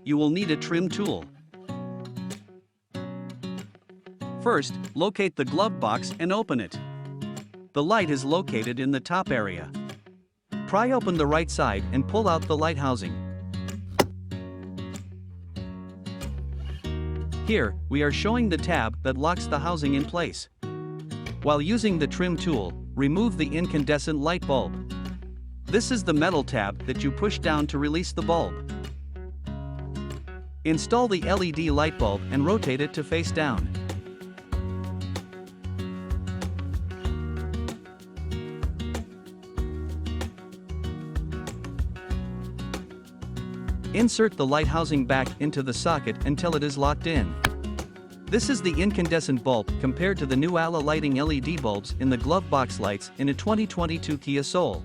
you will need a trim tool. First, locate the glove box and open it. The light is located in the top area. Pry open the right side and pull out the light housing. Here, we are showing the tab that locks the housing in place. While using the trim tool, remove the incandescent light bulb. This is the metal tab that you push down to release the bulb. Install the LED light bulb and rotate it to face down. Insert the light housing back into the socket until it is locked in. This is the incandescent bulb compared to the new ALA lighting LED bulbs in the glove box lights in a 2022 Kia Soul.